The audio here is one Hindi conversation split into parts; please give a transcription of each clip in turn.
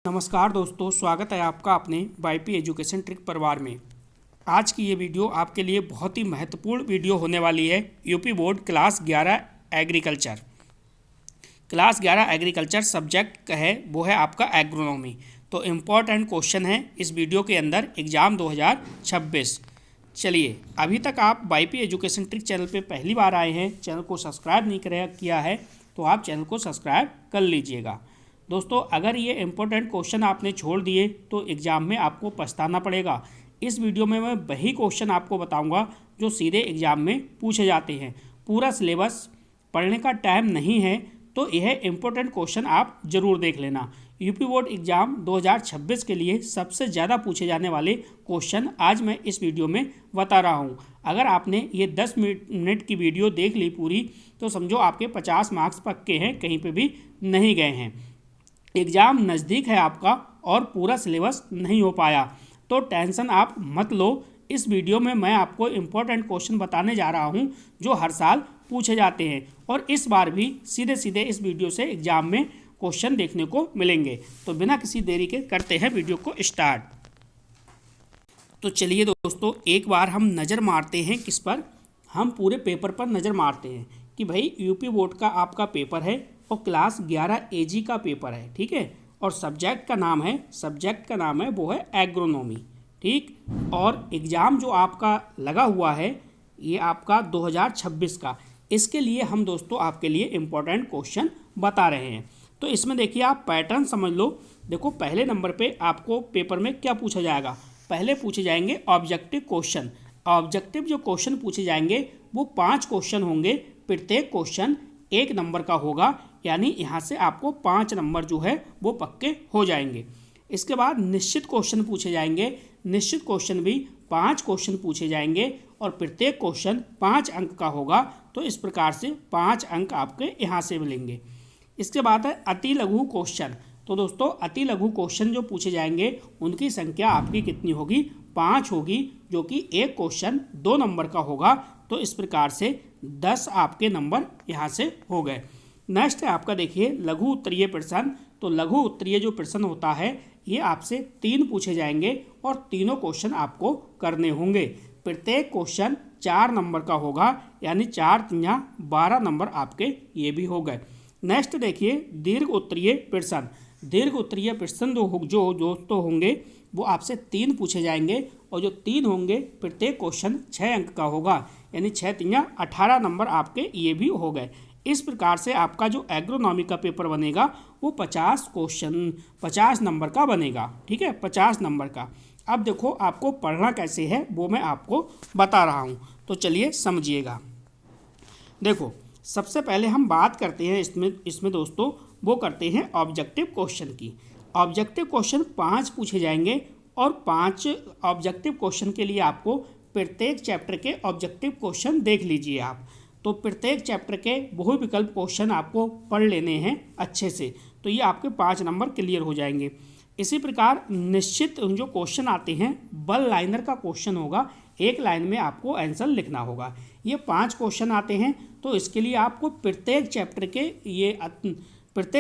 नमस्कार दोस्तों, स्वागत है आपका अपने वाईपी एजुकेशन ट्रिक परिवार में। आज की ये वीडियो आपके लिए बहुत ही महत्वपूर्ण वीडियो होने वाली है। UP board class 11 agriculture subject है वो है आपका एग्रोनॉमी। तो इम्पोर्टेंट क्वेश्चन है इस वीडियो के अंदर एग्ज़ाम 2026। चलिए, अभी तक आप वाईपी एजुकेशन ट्रिक चैनल पे पहली बार आए हैं, चैनल को सब्सक्राइब नहीं किया है तो आप चैनल को सब्सक्राइब कर लीजिएगा। दोस्तों, अगर ये इम्पोर्टेंट क्वेश्चन आपने छोड़ दिए तो एग्ज़ाम में आपको पछताना पड़ेगा। इस वीडियो में मैं वही क्वेश्चन आपको बताऊंगा जो सीधे एग्ज़ाम में पूछे जाते हैं। पूरा सिलेबस पढ़ने का टाइम नहीं है तो यह इम्पोर्टेंट क्वेश्चन आप ज़रूर देख लेना। यूपी बोर्ड एग्ज़ाम 2026 के लिए सबसे ज़्यादा पूछे जाने वाले क्वेश्चन आज मैं इस वीडियो में बता रहा हूँ। अगर आपने ये 10 मिनट की वीडियो देख ली पूरी तो समझो आपके 50 मार्क्स पक्के हैं, कहीं पे भी नहीं गए हैं। एग्ज़ाम नज़दीक है आपका और पूरा सिलेबस नहीं हो पाया तो टेंशन आप मत लो। इस वीडियो में मैं आपको इम्पोर्टेंट क्वेश्चन बताने जा रहा हूं जो हर साल पूछे जाते हैं और इस बार भी सीधे सीधे इस वीडियो से एग्ज़ाम में क्वेश्चन देखने को मिलेंगे। तो बिना किसी देरी के करते हैं वीडियो को स्टार्ट। तो चलिए दोस्तों, एक बार हम नज़र मारते हैं किस पर, हम पूरे पेपर पर नज़र मारते हैं कि भाई यूपी बोर्ड का आपका पेपर है और क्लास 11 एजी का पेपर है, ठीक है। और सब्जेक्ट का नाम है वो है एग्रोनॉमी, ठीक। और एग्ज़ाम जो आपका लगा हुआ है ये आपका 2026 का, इसके लिए हम दोस्तों आपके लिए इम्पोर्टेंट क्वेश्चन बता रहे हैं। तो इसमें देखिए, आप पैटर्न समझ लो। देखो, पहले नंबर पे आपको पेपर में क्या पूछा जाएगा, पहले पूछे जाएंगे ऑब्जेक्टिव क्वेश्चन। ऑब्जेक्टिव जो क्वेश्चन पूछे जाएंगे वो 5 क्वेश्चन होंगे, प्रत्येक क्वेश्चन 1 नंबर का होगा, यानी यहाँ से आपको 5 नंबर जो है वो पक्के हो जाएंगे। इसके बाद निश्चित क्वेश्चन पूछे जाएंगे, निश्चित क्वेश्चन भी 5 क्वेश्चन पूछे जाएंगे और प्रत्येक क्वेश्चन 5 अंक का होगा। तो इस प्रकार से 5 अंक आपके यहाँ से मिलेंगे। इसके बाद है अति लघु क्वेश्चन। तो दोस्तों, अति लघु क्वेश्चन जो पूछे जाएंगे उनकी संख्या आपकी कितनी होगी, 5 होगी, जो कि एक क्वेश्चन 2 नंबर का होगा। तो इस प्रकार से 10 आपके नंबर यहाँ से हो गए। नेक्स्ट है आपका, देखिए, लघु उत्तरीय प्रश्न। तो लघु उत्तरीय जो प्रश्न होता है ये आपसे 3 पूछे जाएंगे और तीनों क्वेश्चन आपको करने होंगे। प्रत्येक क्वेश्चन 4 नंबर का होगा, यानी 4 × 12 नंबर आपके ये भी हो गए। नेक्स्ट देखिए, दीर्घ उत्तरीय प्रश्न। दीर्घ उत्तरीय प्रश्न जो दोस्तों होंगे वो आपसे 3 पूछे जाएंगे और जो 3 होंगे प्रत्येक क्वेश्चन 6 अंक का होगा, यानी 6 × 18 नंबर आपके ये भी हो गए। इस प्रकार से आपका जो एग्रोनॉमी का पेपर बनेगा वो 50 नंबर का बनेगा, ठीक है, 50 नंबर का। अब देखो, आपको पढ़ना कैसे है वो मैं आपको बता रहा हूँ, तो चलिए समझिएगा। देखो, सबसे पहले हम बात करते हैं इसमें दोस्तों वो करते हैं ऑब्जेक्टिव क्वेश्चन की। ऑब्जेक्टिव क्वेश्चन 5 पूछे जाएंगे और 5 ऑब्जेक्टिव क्वेश्चन के लिए आपको प्रत्येक चैप्टर के ऑब्जेक्टिव क्वेश्चन देख लीजिए आप। तो प्रत्येक चैप्टर के बहु विकल्प क्वेश्चन आपको पढ़ लेने हैं अच्छे से, तो ये आपके 5 नंबर क्लियर हो जाएंगे। इसी प्रकार निश्चित जो क्वेश्चन आते हैं, वन लाइनर का क्वेश्चन होगा, 1 लाइन में आपको आंसर लिखना होगा। ये 5 क्वेश्चन आते हैं, तो इसके लिए आपको प्रत्येक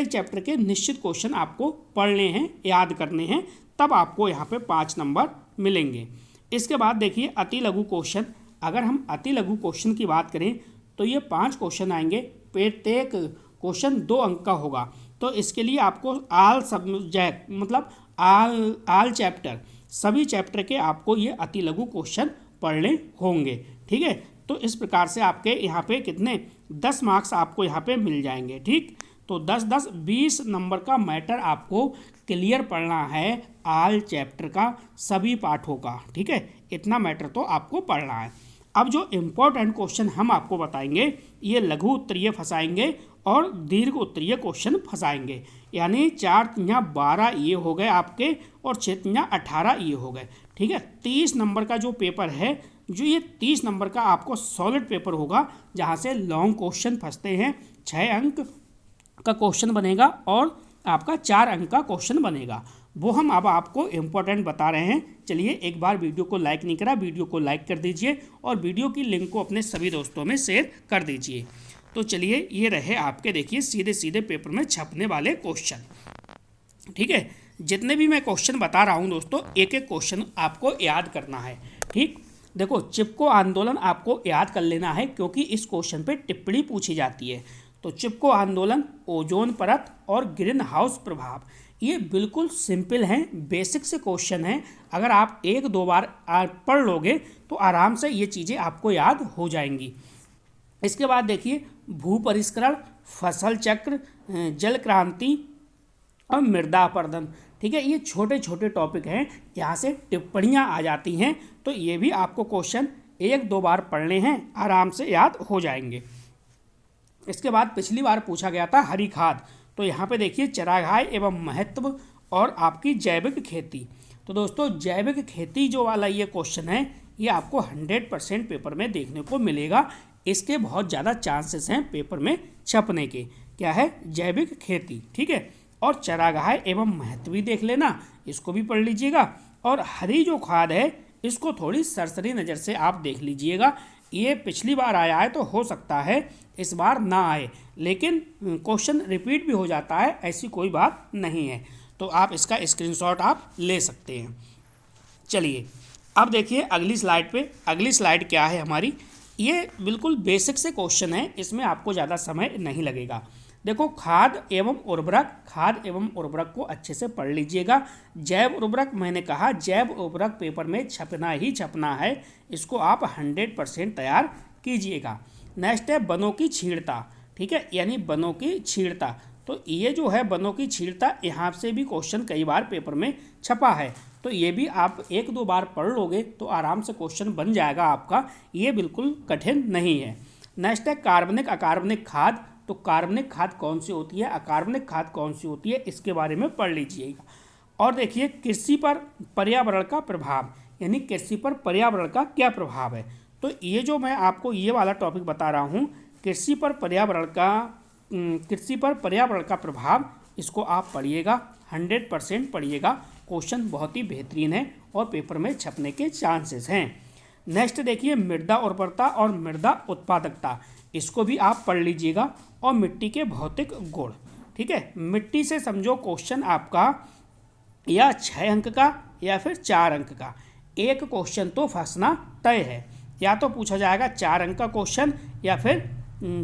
चैप्टर के निश्चित क्वेश्चन आपको पढ़ने हैं, याद करने हैं, तब आपको यहाँ पे 5 नंबर मिलेंगे। इसके बाद देखिए, अति लघु क्वेश्चन। अगर हम अति लघु क्वेश्चन की बात करें तो ये 5 क्वेश्चन आएंगे, प्रत्येक क्वेश्चन 2 अंक का होगा। तो इसके लिए आपको आल सब्जेक्ट मतलब आल चैप्टर, सभी चैप्टर के आपको ये अति लघु क्वेश्चन पढ़ने होंगे, ठीक है। तो इस प्रकार से आपके यहाँ पे कितने 10 मार्क्स आपको यहाँ पे मिल जाएंगे, ठीक। तो 10-10 20 नंबर का मैटर आपको क्लियर पढ़ना है, आल चैप्टर का सभी पाठों का, ठीक है। इतना मैटर तो आपको पढ़ना है। अब जो इम्पोर्टेंट क्वेश्चन हम आपको बताएंगे ये लघु उत्तरीय फंसाएंगे और दीर्घ उत्तरीय क्वेश्चन फंसाएंगे, यानी 4 × 12 ये हो गए आपके और 6 × 18 ये हो गए, ठीक है। 30 नंबर का जो पेपर है, जो ये 30 नंबर का आपको सॉलिड पेपर होगा, जहाँ से लॉन्ग क्वेश्चन फंसते हैं। 6 अंक का क्वेश्चन बनेगा और आपका 4 अंक का क्वेश्चन बनेगा, वो हम अब आपको इम्पोर्टेंट बता रहे हैं। चलिए, एक बार वीडियो को लाइक नहीं करा, वीडियो को लाइक कर दीजिए और वीडियो की लिंक को अपने सभी दोस्तों में शेयर कर दीजिए। तो चलिए, ये रहे आपके, देखिए, सीधे सीधे पेपर में छपने वाले क्वेश्चन, ठीक है। जितने भी मैं क्वेश्चन बता रहा हूँ दोस्तों, एक एक क्वेश्चन आपको याद करना है। ठीक, देखो चिपको आंदोलन आपको याद कर लेना है क्योंकि इस क्वेश्चन पे टिप्पणी पूछी जाती है। तो चिपको आंदोलन, ओजोन परत और ग्रीन हाउस प्रभाव, ये बिल्कुल सिंपल हैं, बेसिक से क्वेश्चन हैं। अगर आप एक दो बार पढ़ लोगे तो आराम से ये चीज़ें आपको याद हो जाएंगी। इसके बाद देखिए भू परिष्करण, फसल चक्र, जल क्रांति और मृदा अपरदन। ठीक है, ये छोटे छोटे टॉपिक हैं, यहाँ से टिप्पणियाँ आ जाती हैं, तो ये भी आपको क्वेश्चन एक दो बार पढ़ने हैं, आराम से याद हो जाएंगे। इसके बाद पिछली बार पूछा गया था हरी खाद, तो यहाँ पे देखिए चरागाह एवं महत्व और आपकी जैविक खेती। तो दोस्तों जैविक खेती जो वाला ये क्वेश्चन है, ये आपको 100% पेपर में देखने को मिलेगा। इसके बहुत ज़्यादा चांसेस हैं पेपर में छपने के। क्या है? जैविक खेती। ठीक है, और चरागाह एवं महत्व भी देख लेना, इसको भी पढ़ लीजिएगा। और हरी जो खाद है इसको थोड़ी सरसरी नज़र से आप देख लीजिएगा। ये पिछली बार आया है तो हो सकता है इस बार ना आए, लेकिन क्वेश्चन रिपीट भी हो जाता है, ऐसी कोई बात नहीं है। तो आप इसका स्क्रीनशॉट आप ले सकते हैं। चलिए अब देखिए अगली स्लाइड पे। अगली स्लाइड क्या है हमारी, ये बिल्कुल बेसिक से क्वेश्चन है, इसमें आपको ज़्यादा समय नहीं लगेगा। देखो खाद एवं उर्वरक, खाद एवं उर्वरक को अच्छे से पढ़ लीजिएगा। जैव उर्वरक, मैंने कहा जैव उर्वरक पेपर में छपना ही छपना है, इसको आप 100% तैयार कीजिएगा। नेक्स्ट है वनों की छीड़ता। ठीक है, यानी वनों की छीड़ता, तो ये जो है वनों की छीड़ता, यहाँ से भी क्वेश्चन कई बार पेपर में छपा है, तो ये भी आप एक दो बार पढ़ लोगे तो आराम से क्वेश्चन बन जाएगा आपका, ये बिल्कुल कठिन नहीं है। नेक्स्ट है कार्बनिक अकार्बनिक खाद, तो कार्बनिक खाद कौन सी होती है, अकार्बनिक खाद कौन सी होती है, इसके बारे में पढ़ लीजिएगा। और देखिए कृषि पर पर्यावरण का प्रभाव, यानी कृषि पर पर्यावरण का क्या प्रभाव है। तो ये जो मैं आपको ये वाला टॉपिक बता रहा हूँ, कृषि पर पर्यावरण का प्रभाव, इसको आप पढ़िएगा, 100% पढ़िएगा। क्वेश्चन बहुत ही बेहतरीन है और पेपर में छपने के चांसेस हैं। नेक्स्ट देखिए मृदा उर्वरता और मृदा उत्पादकता, इसको भी आप पढ़ लीजिएगा। और मिट्टी के भौतिक गुण। ठीक है, मिट्टी से समझो क्वेश्चन आपका या 6 अंक का या फिर 4 अंक का, एक क्वेश्चन तो फंसना तय है। या तो पूछा जाएगा 4 अंक का क्वेश्चन या फिर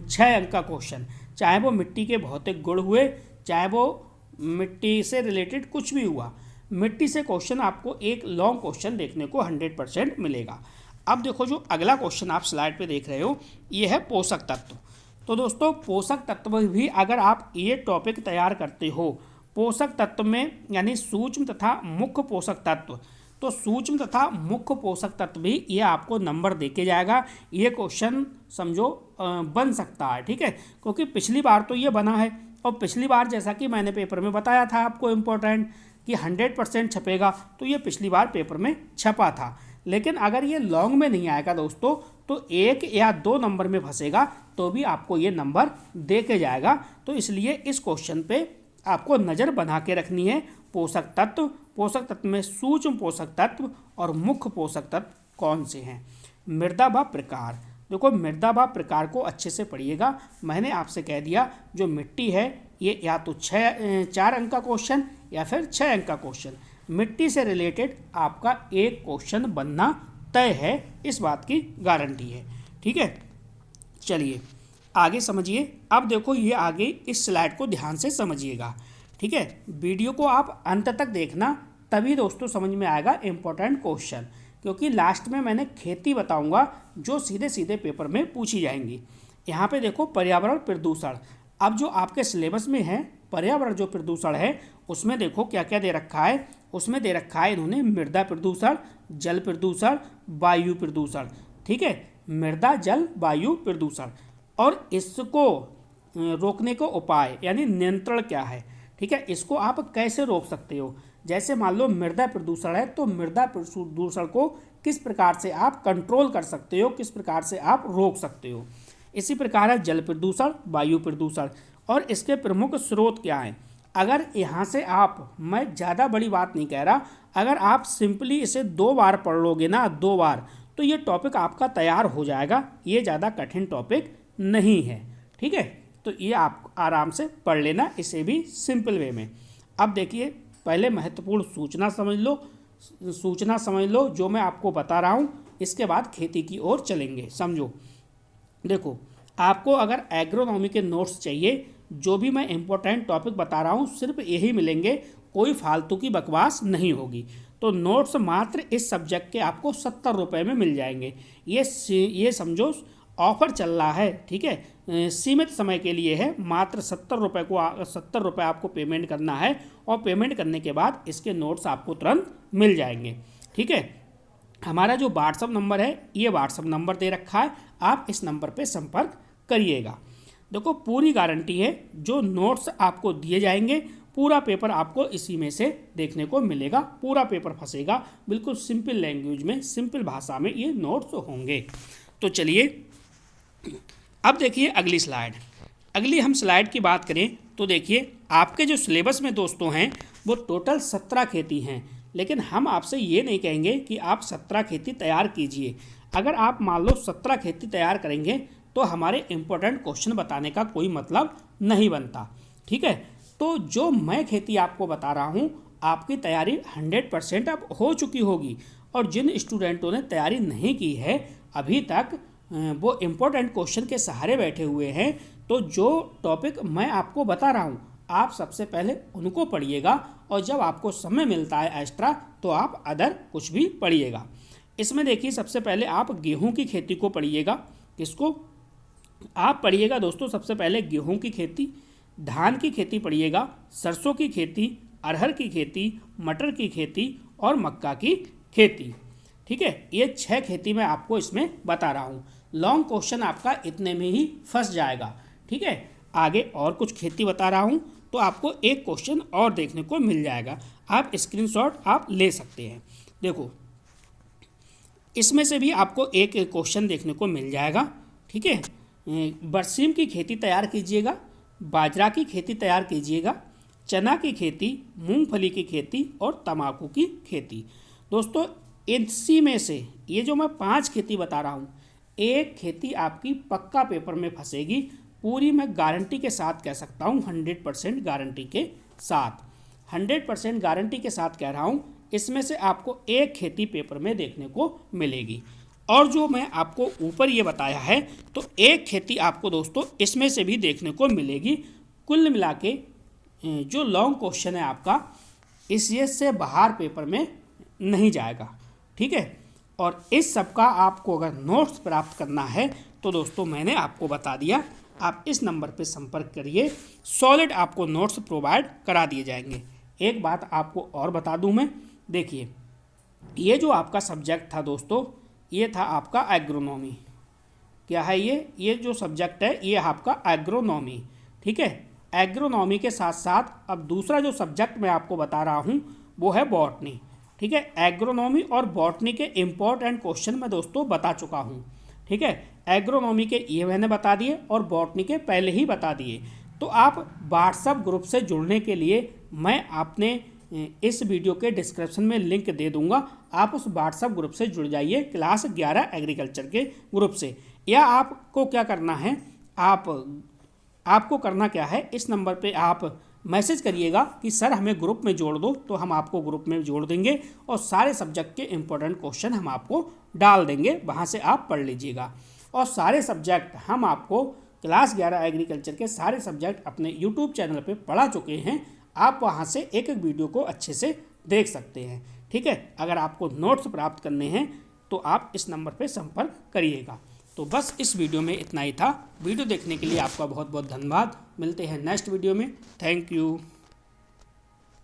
6 अंक का क्वेश्चन, चाहे वो मिट्टी के भौतिक गुण हुए, चाहे वो मिट्टी से रिलेटेड कुछ भी हुआ, मिट्टी से क्वेश्चन आपको एक लॉन्ग क्वेश्चन देखने को 100% मिलेगा। अब देखो जो अगला क्वेश्चन आप स्लाइड पे देख रहे हो, ये है पोषक तत्व। तो दोस्तों पोषक तत्व भी अगर आप ये टॉपिक तैयार करते हो, पोषक तत्व में यानी सूक्ष्म तथा मुख्य पोषक तत्व, तो सूक्ष्म तथा मुख्य पोषक तत्व भी ये आपको नंबर देके जाएगा। ये क्वेश्चन समझो बन सकता है। ठीक है, क्योंकि पिछली बार तो ये बना है, और पिछली बार जैसा कि मैंने पेपर में बताया था आपको इम्पोर्टेंट कि 100% छपेगा, तो ये पिछली बार पेपर में छपा था। लेकिन अगर ये लॉन्ग में नहीं आएगा दोस्तों, तो 1 या 2 नंबर में फंसेगा, तो भी आपको ये नंबर दे के जाएगा। तो इसलिए इस क्वेश्चन पे आपको नज़र बना के रखनी है। पोषक तत्व में सूक्ष्म पोषक तत्व और मुख्य पोषक तत्व कौन से हैं। मृदा व प्रकार, देखो मृदा व प्रकार को अच्छे से पढ़िएगा। मैंने आपसे कह दिया जो मिट्टी है ये या तो 4 अंक का क्वेश्चन या फिर 6 अंक का क्वेश्चन, मिट्टी से रिलेटेड आपका एक क्वेश्चन बनना तय है, इस बात की गारंटी है। ठीक है, चलिए आगे समझिए। अब देखो ये आगे इस स्लाइड को ध्यान से समझिएगा। ठीक है, वीडियो को आप अंत तक देखना, तभी दोस्तों समझ में आएगा इम्पोर्टेंट क्वेश्चन, क्योंकि लास्ट में मैंने खेती बताऊंगा जो सीधे सीधे पेपर में पूछी जाएंगी। यहाँ पे देखो पर्यावरण प्रदूषण, अब जो आपके सिलेबस में है पर्यावरण जो प्रदूषण है, उसमें देखो क्या क्या दे रखा है। उसमें दे रखा है इन्होंने मृदा प्रदूषण, जल प्रदूषण, वायु प्रदूषण। ठीक है, मृदा जल वायु प्रदूषण, और इसको रोकने को उपाय यानी नियंत्रण क्या है। ठीक है, इसको आप कैसे रोक सकते हो। जैसे मान लो मृदा प्रदूषण है, तो मृदा प्रदूषण को किस प्रकार से आप कंट्रोल कर सकते हो, किस प्रकार से आप रोक सकते हो। इसी प्रकार है जल प्रदूषण, वायु प्रदूषण, और इसके प्रमुख स्रोत क्या हैं। अगर यहाँ से आप, मैं ज़्यादा बड़ी बात नहीं कह रहा, अगर आप सिंपली इसे 2 बार पढ़ लोगे ना, 2 बार, तो ये टॉपिक आपका तैयार हो जाएगा। ये ज़्यादा कठिन टॉपिक नहीं है। ठीक है, तो ये आप आराम से पढ़ लेना, इसे भी सिंपल वे में। अब देखिए पहले महत्वपूर्ण सूचना समझ लो जो मैं आपको बता रहा हूँ। इसके बाद खेती की ओर चलेंगे। समझो, देखो, आपको अगर एग्रोनॉमी के नोट्स चाहिए, जो भी मैं इम्पोर्टेंट टॉपिक बता रहा हूँ सिर्फ यही मिलेंगे, कोई फालतू की बकवास नहीं होगी। तो नोट्स मात्र इस सब्जेक्ट के आपको 70 रुपये में मिल जाएंगे। ये समझो ऑफर चल रहा है, ठीक है, सीमित समय के लिए है। मात्र 70 रुपये आपको पेमेंट करना है और पेमेंट करने के बाद इसके नोट्स आपको तुरंत मिल जाएंगे, ठीक है। हमारा जो व्हाट्सअप नंबर है, ये व्हाट्सअप नंबर दे रखा है, आप इस नंबर पे संपर्क करिएगा। देखो, पूरी गारंटी है, जो नोट्स आपको दिए जाएंगे पूरा पेपर आपको इसी में से देखने को मिलेगा। पूरा पेपर फंसेगा, बिल्कुल सिंपल लैंग्वेज में, सिंपल भाषा में ये नोट्स होंगे। तो चलिए अब देखिए अगली स्लाइड। अगली हम स्लाइड की बात करें तो देखिए, आपके जो सिलेबस में दोस्तों हैं वो टोटल 17 खेती हैं, लेकिन हम आपसे ये नहीं कहेंगे कि आप 17 खेती तैयार कीजिए। अगर आप मान लो 17 खेती तैयार करेंगे तो हमारे इम्पोर्टेंट क्वेश्चन बताने का कोई मतलब नहीं बनता, ठीक है। तो जो मैं खेती आपको बता रहा हूँ, आपकी तैयारी 100% अब हो चुकी होगी। और जिन स्टूडेंटों ने तैयारी नहीं की है अभी तक, वो इम्पोर्टेंट क्वेश्चन के सहारे बैठे हुए हैं, तो जो टॉपिक मैं आपको बता रहा हूँ आप सबसे पहले उनको पढ़िएगा, और जब आपको समय मिलता है एक्स्ट्रा तो आप अदर कुछ भी पढ़िएगा। इसमें देखिए, सबसे पहले आप गेहूं की खेती को पढ़िएगा। किसको आप पढ़िएगा दोस्तों? सबसे पहले गेहूं की खेती, धान की खेती पढ़िएगा, सरसों की खेती, अरहर की खेती, मटर की खेती और मक्का की खेती, ठीक है। ये 6 खेती मैं आपको इसमें बता रहा हूँ। लॉन्ग क्वेश्चन आपका इतने में ही फंस जाएगा, ठीक है। आगे और कुछ खेती बता रहा हूँ तो आपको एक क्वेश्चन और देखने को मिल जाएगा, आप स्क्रीनशॉट आप ले सकते हैं। देखो, इसमें से भी आपको एक क्वेश्चन देखने को मिल जाएगा, ठीक है। बरसीम की खेती तैयार कीजिएगा, बाजरा की खेती तैयार कीजिएगा, चना की खेती, मूंगफली की खेती और तंबाकू की खेती। दोस्तों, इसी में से ये जो मैं 5 खेती बता रहा हूँ, एक खेती आपकी पक्का पेपर में फंसेगी। पूरी मैं गारंटी के साथ कह सकता हूँ, 100% गारंटी के साथ, 100% गारंटी के साथ कह रहा हूँ। इसमें से आपको एक खेती पेपर में देखने को मिलेगी। और जो मैं आपको ऊपर ये बताया है, तो एक खेती आपको दोस्तों इसमें से भी देखने को मिलेगी। कुल मिला के जो लॉन्ग क्वेश्चन है आपका, इससे से बाहर पेपर में नहीं जाएगा, ठीक है। और इस सब का आपको अगर नोट्स प्राप्त करना है तो दोस्तों मैंने आपको बता दिया, आप इस नंबर पे संपर्क करिए, सॉलिड आपको नोट्स प्रोवाइड करा दिए जाएंगे। एक बात आपको और बता दूं मैं, देखिए, ये जो आपका सब्जेक्ट था दोस्तों, ये था आपका एग्रोनॉमी। क्या है ये जो सब्जेक्ट है ये आपका एग्रोनॉमी, ठीक है। एग्रोनॉमी के साथ साथ अब दूसरा जो सब्जेक्ट मैं आपको बता रहा हूँ वो है बॉटनी, ठीक है। एग्रोनॉमी और बॉटनी के इम्पोर्टेंट क्वेश्चन मैं दोस्तों बता चुका हूँ, ठीक है। एग्रोनॉमी के ये मैंने बता दिए और बॉटनी के पहले ही बता दिए। तो आप व्हाट्सएप ग्रुप से जुड़ने के लिए मैं आपने इस वीडियो के डिस्क्रिप्शन में लिंक दे दूंगा, आप उस व्हाट्सएप ग्रुप से जुड़ जाइए, क्लास 11 एग्रीकल्चर के ग्रुप से। या आपको क्या करना है, आपको करना क्या है, इस नंबर पे आप मैसेज करिएगा कि सर हमें ग्रुप में जोड़ दो, तो हम आपको ग्रुप में जोड़ देंगे और सारे सब्जेक्ट के इम्पोर्टेंट क्वेश्चन हम आपको डाल देंगे, वहाँ से आप पढ़ लीजिएगा। और सारे सब्जेक्ट हम आपको क्लास 11 एग्रीकल्चर के सारे सब्जेक्ट अपने यूट्यूब चैनल पे पढ़ा चुके हैं, आप वहाँ से एक एक वीडियो को अच्छे से देख सकते हैं, ठीक है। अगर आपको नोट्स प्राप्त करने हैं तो आप इस नंबर पे संपर्क करिएगा। तो बस इस वीडियो में इतना ही था। वीडियो देखने के लिए आपका बहुत बहुत धन्यवाद। मिलते हैं नेक्स्ट वीडियो में। Thank you.